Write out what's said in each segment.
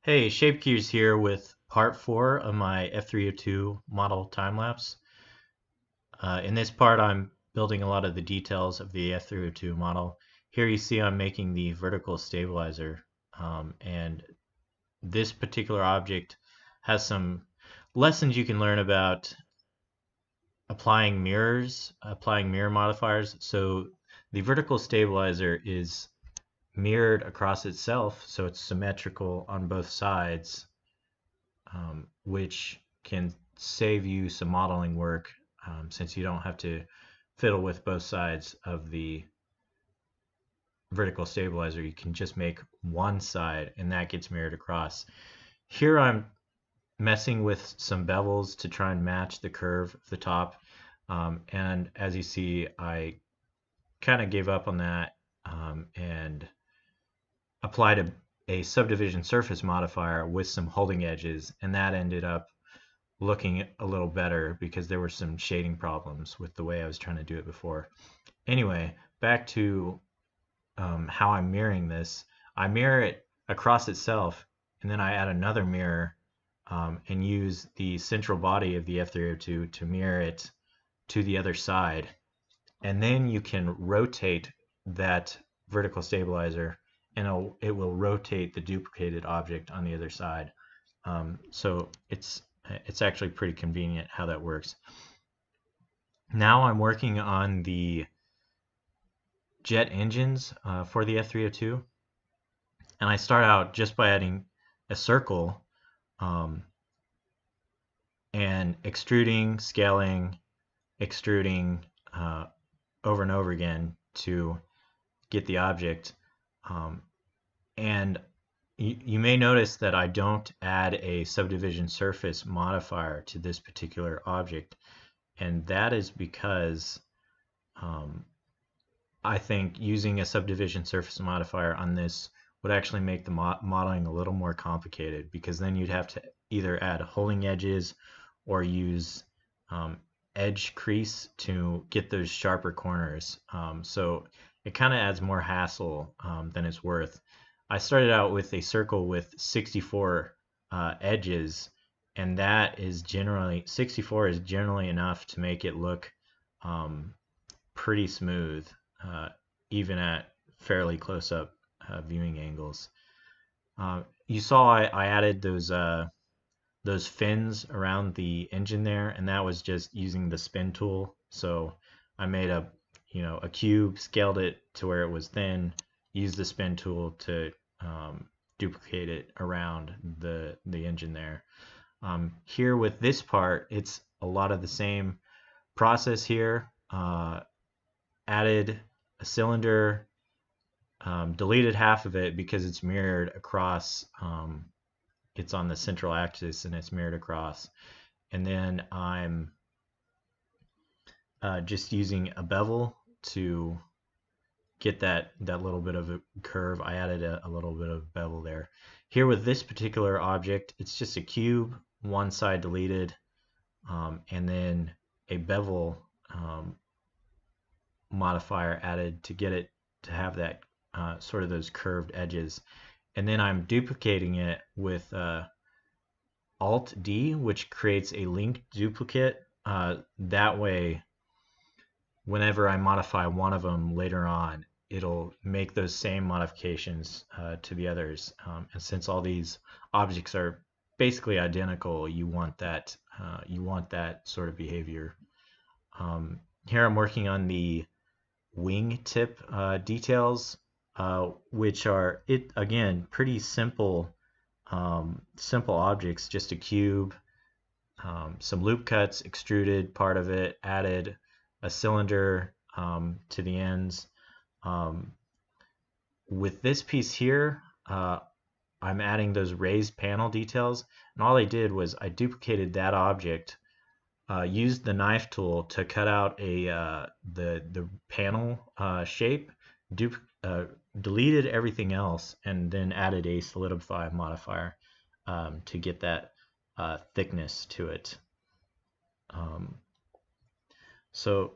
Hey, Shapekeys here with part 4 of my F-302 model time-lapse. In this part, I'm building a lot of the details of the F-302 model. Here you see I'm making the vertical stabilizer, and this particular object has some lessons you can learn about applying mirror modifiers. So the vertical stabilizer is mirrored across itself, so it's symmetrical on both sides, which can save you some modeling work, since you don't have to fiddle with both sides of the vertical stabilizer. You can just make one side and that gets mirrored across. Here I'm messing with some bevels to try and match the curve of the top, and as you see, I kind of gave up on that, and applied a subdivision surface modifier with some holding edges, and that ended up looking a little better because there were some shading problems with the way I was trying to do it before. Anyway, back to how I'm mirroring this. I mirror it across itself, and then I add another mirror, and use the central body of the F-302 to mirror it to the other side. And then you can rotate that vertical stabilizer, and it will rotate the duplicated object on the other side. So it's actually pretty convenient how that works. Now I'm working on the jet engines for the F-302, and I start out just by adding a circle, um, and extruding, scaling, extruding over and over again to get the object. Um, and you may notice that I don't add a subdivision surface modifier to this particular object, and that is because um, I think using a subdivision surface modifier on this would actually make the modeling a little more complicated, because then you'd have to either add holding edges or use um, edge crease to get those sharper corners. So it kind of adds more hassle than it's worth. I started out with a circle with 64 edges, and that is generally 64 is generally enough to make it look pretty smooth, uh, even at fairly close-up viewing angles. You saw I added those fins around the engine there, and that was just using the spin tool. So I made a cube, scaled it to where it was thin, used the spin tool to duplicate it around the engine there. Here with this part, it's a lot of the same process here. Added a cylinder, deleted half of it because it's mirrored across. It's on the central axis and it's mirrored across. And then I'm just using a bevel to get that little bit of a curve. I added a little bit of bevel there. Here with this particular object, it's just a cube, one side deleted, and then a bevel modifier added to get it to have that sort of those curved edges. And then I'm duplicating it with Alt D, which creates a linked duplicate. That way, whenever I modify one of them later on, it'll make those same modifications to the others. And since all these objects are basically identical, you want that sort of behavior. Here I'm working on the wing tip details, which are again pretty simple, simple objects. Just a cube, some loop cuts, extruded part of it, added a cylinder to the ends. With this piece here, I'm adding those raised panel details, and all I did was I duplicated that object, used the knife tool to cut out the panel shape, deleted everything else, and then added a solidify modifier to get that thickness to it. So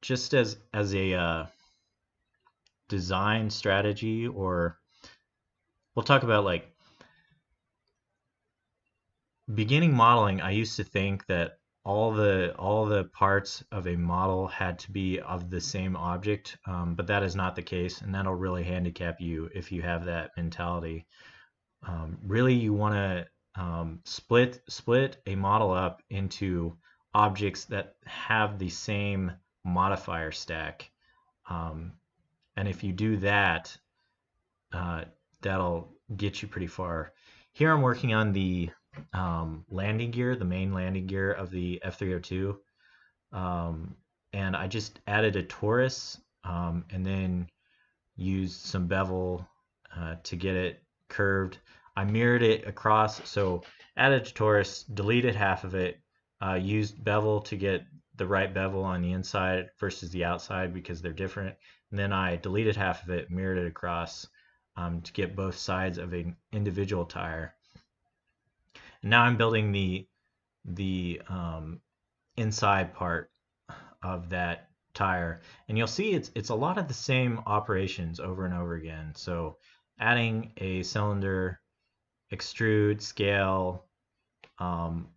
just as a design strategy, or we'll talk about like beginning modeling. I used to think that all the parts of a model had to be of the same object, but that is not the case, and that'll really handicap you if you have that mentality. Really, you want to split a model up into objects that have the same modifier stack, um, and if you do that, uh, that'll get you pretty far. Here I'm working on the landing gear, the main landing gear of the F-302, um, and I just added a torus and then used some bevel to get it curved. I mirrored it across, so added a torus, deleted half of it, used bevel to get the right bevel on the inside versus the outside because they're different. And then I deleted half of it, mirrored it across to get both sides of an individual tire. And now I'm building the inside part of that tire, and you'll see it's a lot of the same operations over and over again. So adding a cylinder, extrude, scale um,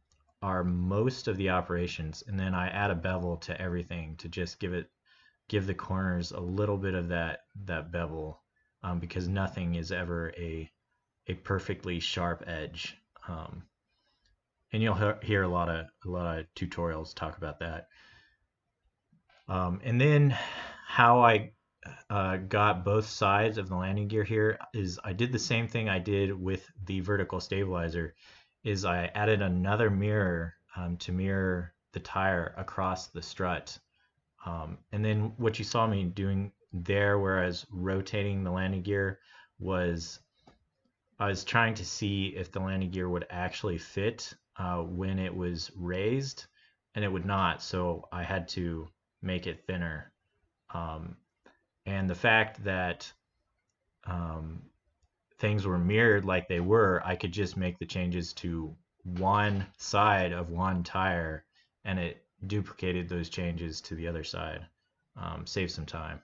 are most of the operations, and then I add a bevel to everything to just give the corners a little bit of that bevel, because nothing is ever a perfectly sharp edge. And you'll hear a lot of tutorials talk about that. And then how I got both sides of the landing gear here is I did the same thing I did with the vertical stabilizer, is I added another mirror to mirror the tire across the strut. And then what you saw me doing there, where I was rotating the landing gear, was I was trying to see if the landing gear would actually fit when it was raised, and it would not. So I had to make it thinner. Um, and the fact that um, things were mirrored like they were, I could just make the changes to one side of one tire, and it duplicated those changes to the other side, save some time.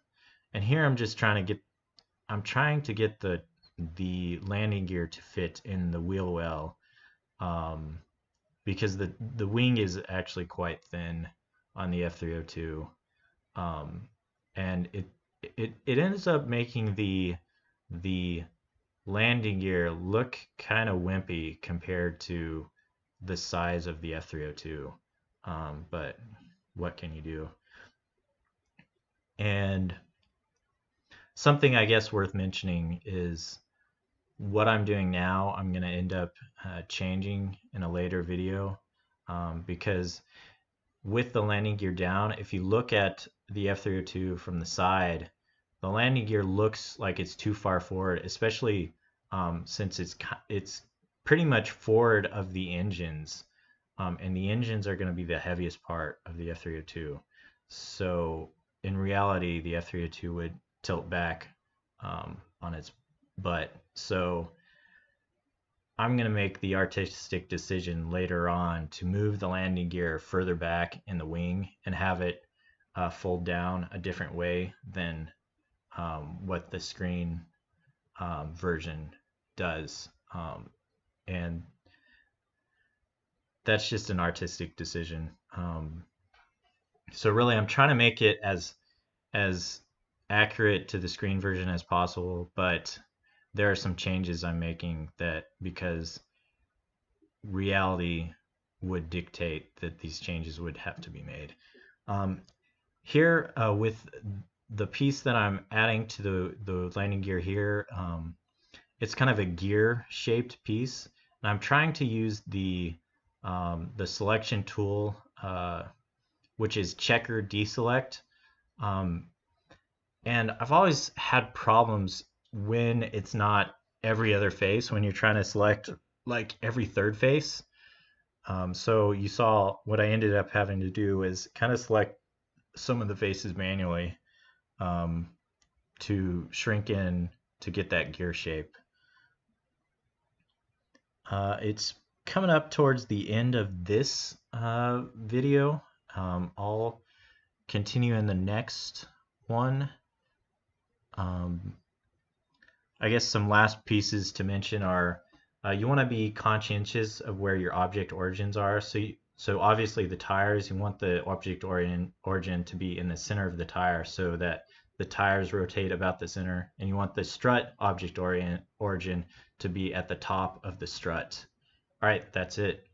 And here I'm trying to get the landing gear to fit in the wheel well, um, because the wing is actually quite thin on the F-302, um, and it ends up making the landing gear look kind of wimpy compared to the size of the F-302. But what can you do? And something I guess worth mentioning is what I'm doing now. I'm going to end up changing in a later video, because with the landing gear down, if you look at the F-302 from the side, the landing gear looks like it's too far forward, especially since it's pretty much forward of the engines, and the engines are going to be the heaviest part of the F-302. So in reality, the F-302 would tilt back on its butt. So I'm going to make the artistic decision later on to move the landing gear further back in the wing and have it fold down a different way than what the screen version does. And that's just an artistic decision. So really, I'm trying to make it as accurate to the screen version as possible, but there are some changes I'm making that, because reality would dictate that these changes would have to be made. Here with the piece that I'm adding to the landing gear here, it's kind of a gear shaped piece, and I'm trying to use the selection tool, which is checker deselect. And I've always had problems when it's not every other face, when you're trying to select like every third face. So you saw what I ended up having to do is kind of select some of the faces manually to shrink in to get that gear shape. It's coming up towards the end of this video. I'll continue in the next one. I guess some last pieces to mention are you want to be conscientious of where your object origins are. So obviously the tires, you want the origin to be in the center of the tire so that the tires rotate about the center, and you want the strut origin to be at the top of the strut. All right, that's it.